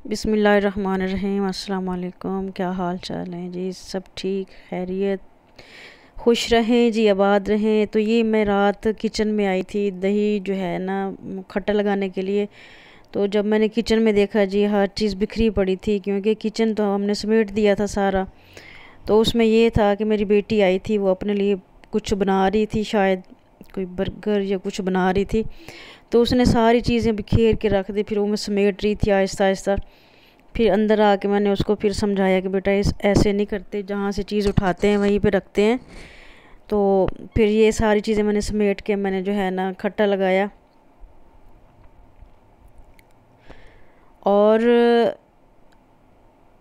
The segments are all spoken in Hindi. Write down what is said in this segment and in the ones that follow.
बिस्मिल्लाहिर्रहमानिर्रहीम। अस्सलाम वालेकुम। क्या हाल चाल है जी? सब ठीक, खैरियत, खुश रहें जी, आबाद रहें। तो ये मैं रात किचन में आई थी दही जो है ना खट्टा लगाने के लिए। तो जब मैंने किचन में देखा जी, हर चीज़ बिखरी पड़ी थी, क्योंकि किचन तो हमने समेट दिया था सारा। तो उसमें ये था कि मेरी बेटी आई थी, वो अपने लिए कुछ बना रही थी, शायद कोई बर्गर या कुछ बना रही थी। तो उसने सारी चीज़ें बिखेर के रख दी। फिर वो मैं समेट रही थी आहिस्ता आहिस्ता। फिर अंदर आके मैंने उसको फिर समझाया कि बेटा इस ऐसे नहीं करते, जहाँ से चीज़ उठाते हैं वहीं पे रखते हैं। तो फिर ये सारी चीज़ें मैंने समेट के मैंने जो है ना खट्टा लगाया। और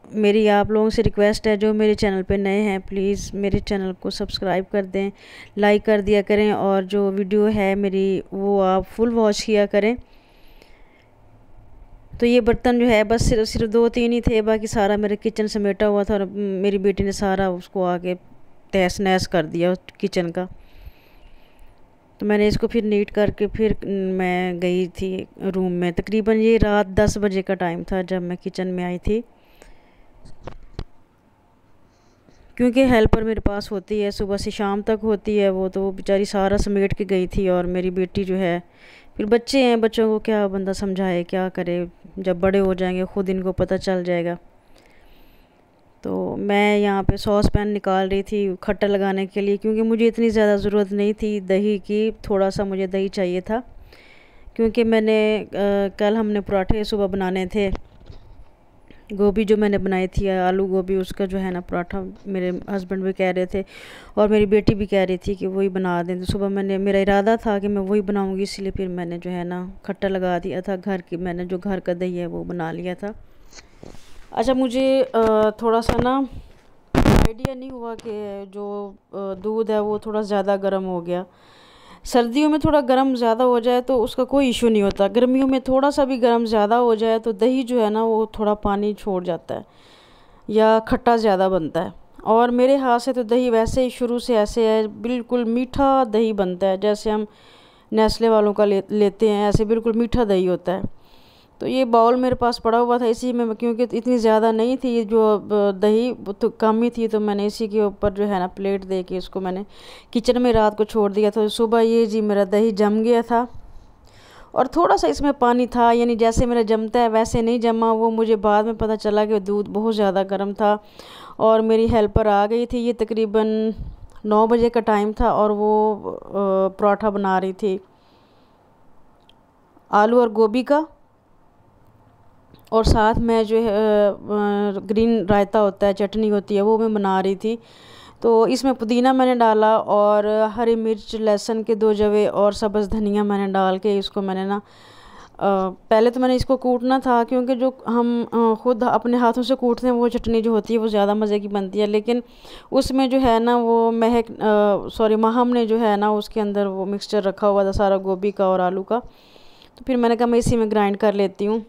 मेरी आप लोगों से रिक्वेस्ट है, जो मेरे चैनल पे नए हैं प्लीज़ मेरे चैनल को सब्सक्राइब कर दें, लाइक कर दिया करें, और जो वीडियो है मेरी वो आप फुल वॉच किया करें। तो ये बर्तन जो है बस सिर्फ सिर्फ 2-3 ही थे, बाकी सारा मेरे किचन समेटा हुआ था। और मेरी बेटी ने सारा उसको आके तहस नहस कर दिया किचन का। तो मैंने इसको फिर नीट करके फिर मैं गई थी रूम में। तकरीबन ये रात 10 बजे का टाइम था जब मैं किचन में आई थी। क्योंकि हेल्पर मेरे पास होती है, सुबह से शाम तक होती है वो, तो वो बेचारी सारा समेट के गई थी। और मेरी बेटी जो है, फिर बच्चे हैं, बच्चों को क्या बंदा समझाए, क्या करे, जब बड़े हो जाएंगे खुद इनको पता चल जाएगा। तो मैं यहाँ पे सॉस पैन निकाल रही थी खट्टा लगाने के लिए, क्योंकि मुझे इतनी ज़्यादा ज़रूरत नहीं थी दही की, थोड़ा सा मुझे दही चाहिए था। क्योंकि कल हमने पराठे सुबह बनाने थे। गोभी जो मैंने बनाई थी, आलू गोभी, उसका जो है ना पराठा मेरे हस्बैंड भी कह रहे थे और मेरी बेटी भी कह रही थी कि वही बना दें। तो सुबह मेरा इरादा था कि मैं वही बनाऊंगी, इसलिए फिर मैंने जो है ना खट्टा लगा दिया था। मैंने जो घर का दही है वो बना लिया था। अच्छा, मुझे थोड़ा सा ना आइडिया नहीं हुआ कि जो दूध है वो थोड़ा ज़्यादा गर्म हो गया। सर्दियों में थोड़ा गर्म ज़्यादा हो जाए तो उसका कोई इशू नहीं होता, गर्मियों में थोड़ा सा भी गर्म ज़्यादा हो जाए तो दही जो है ना वो थोड़ा पानी छोड़ जाता है या खट्टा ज़्यादा बनता है। और मेरे हाथ से तो दही वैसे ही शुरू से ऐसे है, बिल्कुल मीठा दही बनता है, जैसे हम नेस्ले वालों का लेते हैं, ऐसे बिल्कुल मीठा दही होता है। तो ये बाउल मेरे पास पड़ा हुआ था, इसी में क्योंकि इतनी ज़्यादा नहीं थी जो दही, तो कम ही थी, तो मैंने इसी के ऊपर जो है ना प्लेट दे के इसको मैंने किचन में रात को छोड़ दिया था। सुबह ये जी मेरा दही जम गया था। और थोड़ा सा इसमें पानी था, यानी जैसे मेरा जमता है वैसे नहीं जमा। वो मुझे बाद में पता चला कि दूध बहुत ज़्यादा गर्म था। और मेरी हेल्पर आ गई थी, ये तकरीबन 9 बजे का टाइम था, और वो पराठा बना रही थी आलू और गोभी का। और साथ में जो है ग्रीन रायता होता है, चटनी होती है, वो मैं बना रही थी। तो इसमें पुदीना मैंने डाला और हरी मिर्च, लहसुन के 2 जवे और सब्ज़ धनिया मैंने डाल के इसको मैंने ना पहले तो मैंने इसको कूटना था, क्योंकि जो हम खुद अपने हाथों से कूटते हैं वो चटनी जो होती है वो ज़्यादा मज़े की बनती है। लेकिन उसमें जो है ना वो महम ने जो है ना उसके अंदर वो मिक्सचर रखा हुआ था सारा गोभी का और आलू का। तो फिर मैंने कहा मैं इसी में ग्राइंड कर लेती हूँ।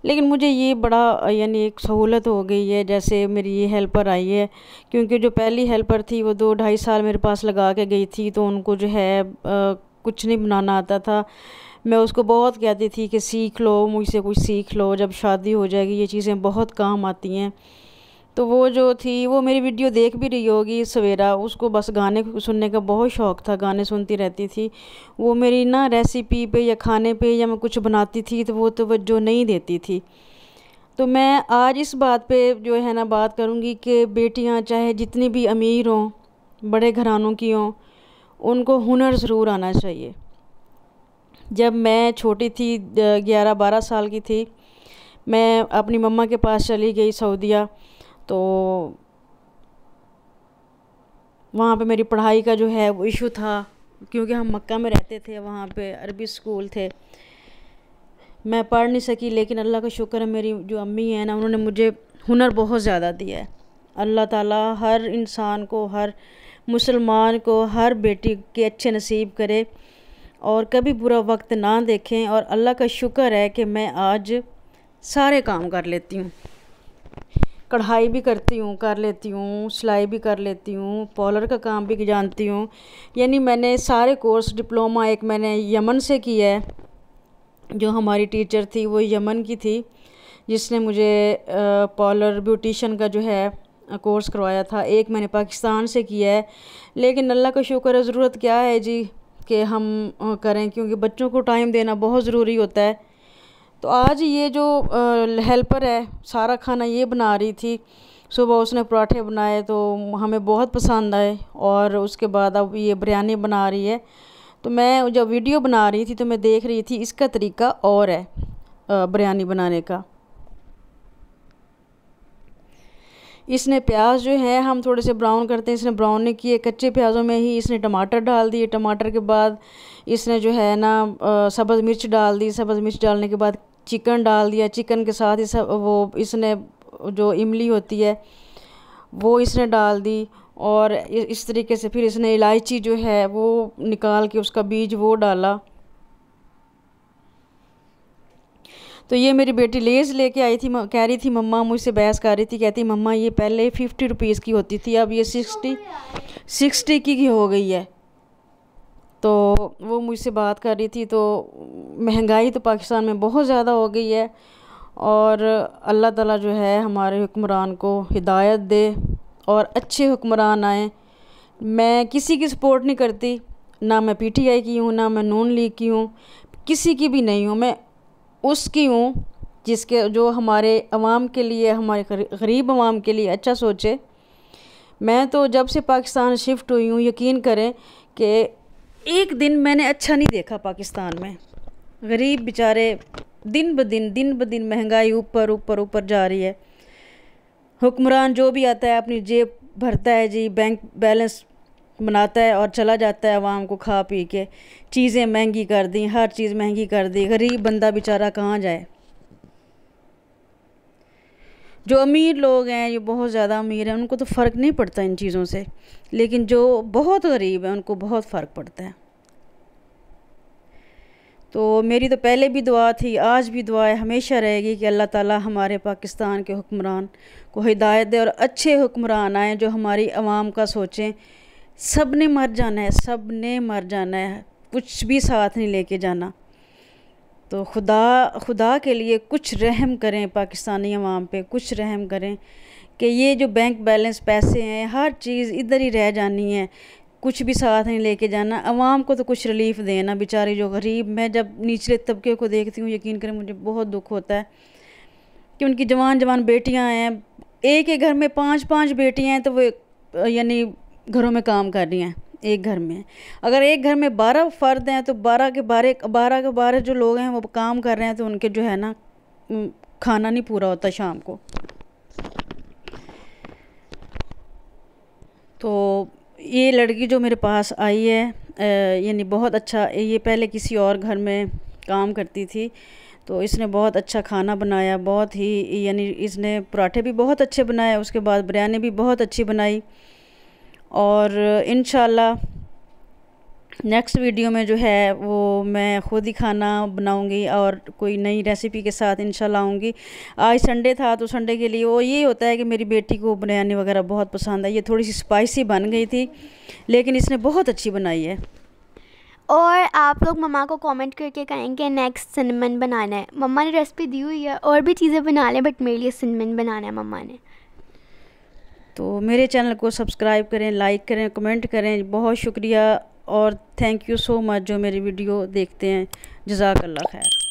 लेकिन मुझे ये बड़ा यानी एक सहूलत हो गई है, जैसे मेरी ये हेल्पर आई है। क्योंकि जो पहली हेल्पर थी वो 2-2.5 साल मेरे पास लगा के गई थी, तो उनको जो है कुछ नहीं बनाना आता था। मैं उसको बहुत कहती थी कि सीख लो, मुझसे कुछ सीख लो, जब शादी हो जाएगी ये चीज़ें बहुत काम आती हैं। तो वो जो थी वो मेरी वीडियो देख भी रही होगी सवेरा, उसको बस गाने सुनने का बहुत शौक़ था, गाने सुनती रहती थी। वो मेरी ना रेसिपी पे या खाने पे या मैं कुछ बनाती थी तो वो तवज्जो नहीं देती थी। तो मैं आज इस बात पे जो है ना बात करूँगी कि बेटियाँ चाहे जितनी भी अमीर हों, बड़े घरानों की हों, उनको हुनर ज़रूर आना चाहिए। जब मैं छोटी थी, 11-12 साल की थी, मैं अपनी मम्मा के पास चली गई सऊदीया। तो वहाँ पे मेरी पढ़ाई का जो है वो इशू था, क्योंकि हम मक्का में रहते थे, वहाँ पे अरबी स्कूल थे। मैं पढ़ नहीं सकी, लेकिन अल्लाह का शुक्र है मेरी जो अम्मी है ना उन्होंने मुझे हुनर बहुत ज़्यादा दिया है। अल्लाह ताला हर इंसान को, हर मुसलमान को, हर बेटी के अच्छे नसीब करे और कभी बुरा वक्त ना देखें। और अल्लाह का शुक्र है कि मैं आज सारे काम कर लेती हूँ, कढ़ाई भी कर लेती हूँ, सिलाई भी कर लेती हूँ, पॉलर का काम भी जानती हूँ। यानी मैंने सारे कोर्स, डिप्लोमा एक मैंने यमन से किया है जो हमारी टीचर थी वो यमन की थी, जिसने मुझे पार्लर ब्यूटिशन का जो है कोर्स करवाया था। एक मैंने पाकिस्तान से किया है, लेकिन अल्लाह का शुक्र है, ज़रूरत क्या है जी कि हम करें, क्योंकि बच्चों को टाइम देना बहुत ज़रूरी होता है। तो आज ये जो हेल्पर है सारा खाना ये बना रही थी। सुबह उसने पराठे बनाए तो हमें बहुत पसंद आए, और उसके बाद अब ये बिरयानी बना रही है। तो मैं जब वीडियो बना रही थी तो मैं देख रही थी इसका तरीका और है बिरयानी बनाने का। इसने प्याज जो है हम थोड़े से ब्राउन करते हैं, इसने ब्राउन नहीं किए, कच्चे प्याज़ों में ही इसने टमाटर डाल दिए। टमाटर के बाद इसने जो है ना सब्ज़ मिर्च डाल दी। सब्ज़ मिर्च डालने के बाद चिकन डाल दिया। चिकन के साथ इसने जो इमली होती है वो इसने डाल दी, और इस तरीके से फिर इसने इलायची जो है वो निकाल के उसका बीज वो डाला। तो ये मेरी बेटी लेज़ लेके आई थी, कह रही थी मम्मा, मुझसे बहस कर रही थी, कहती मम्मा ये पहले 50 रुपीज़ की होती थी, अब ये 60 की हो गई है। तो वो मुझसे बात कर रही थी। तो महंगाई तो पाकिस्तान में बहुत ज़्यादा हो गई है, और अल्लाह ताला जो है हमारे हुक्मरान को हिदायत दे और अच्छे हुक्मरान आए। मैं किसी की सपोर्ट नहीं करती, ना मैं पीटीआई की हूँ, ना मैं नून लीग की हूँ, किसी की भी नहीं हूँ। मैं उसकी हूँ जिसके जो हमारे अवाम के लिए, हमारे गरीब अवाम के लिए अच्छा सोचे। मैं तो जब से पाकिस्तान शिफ्ट हुई हूँ, यकीन करें कि एक दिन मैंने अच्छा नहीं देखा पाकिस्तान में। गरीब बेचारे दिन ब दिन महंगाई ऊपर ऊपर ऊपर जा रही है। हुक्मरान जो भी आता है अपनी जेब भरता है जी, बैंक बैलेंस बनाता है और चला जाता है आवाम को खा पी के। चीज़ें महंगी कर दी, हर चीज़ महंगी कर दी। गरीब बंदा बेचारा कहाँ जाए। जो अमीर लोग हैं, ये बहुत ज़्यादा अमीर हैं, उनको तो फ़र्क नहीं पड़ता इन चीज़ों से, लेकिन जो बहुत गरीब हैं उनको बहुत फ़र्क पड़ता है। तो मेरी तो पहले भी दुआ थी, आज भी दुआ है, हमेशा रहेगी कि अल्लाह ताला हमारे पाकिस्तान के हुक्मरान को हिदायत दे और अच्छे हुक्मरान आएँ जो हमारी आवाम का सोचें। सब ने मर जाना है, सब ने मर जाना है, कुछ भी साथ नहीं लेके जाना। तो खुदा के लिए कुछ रहम करें, पाकिस्तानी अवाम पे कुछ रहम करें कि ये जो बैंक बैलेंस पैसे हैं, हर चीज़ इधर ही रह जानी है, कुछ भी साथ नहीं लेके जाना। अवाम को तो कुछ रिलीफ देना, बेचारी जो गरीब। मैं जब निचले तबके को देखती हूँ, यकीन करें मुझे बहुत दुख होता है कि उनकी जवान जवान बेटियाँ हैं, एक घर में 5-5 बेटियाँ हैं, तो वो यानी घरों में काम कर रही हैं। एक घर में अगर एक घर में 12 फ़र्द हैं, तो 12 जो लोग हैं वो काम कर रहे हैं, तो उनके जो है ना खाना नहीं पूरा होता शाम को। तो ये लड़की जो मेरे पास आई है, यानी बहुत अच्छा, ये पहले किसी और घर में काम करती थी, तो इसने बहुत अच्छा खाना बनाया, बहुत ही, यानी इसने पराठे भी बहुत अच्छे बनाए, उसके बाद बिरयानी भी बहुत अच्छी बनाई। और इंशाल्लाह नेक्स्ट वीडियो में जो है वो मैं ख़ुद ही खाना बनाऊंगी और कोई नई रेसिपी के साथ इंशाल्लाह आऊँगी। आज संडे था, तो संडे के लिए वो ये होता है कि मेरी बेटी को बिरयानी वगैरह बहुत पसंद है। ये थोड़ी सी स्पाइसी बन गई थी, लेकिन इसने बहुत अच्छी बनाई है। और आप लोग मम्मा को कमेंट करके कहेंगे नेक्स्ट सिनेमन बनाना है। मम्मा ने रेसिपी दी हुई है, और भी चीज़ें बना लें, बट मेरे लिए सिनेमन बनाना है मम्मा ने। तो मेरे चैनल को सब्सक्राइब करें, लाइक करें, कमेंट करें। बहुत शुक्रिया और थैंक यू सो मच जो मेरी वीडियो देखते हैं। जज़ाकल्लाह खैर।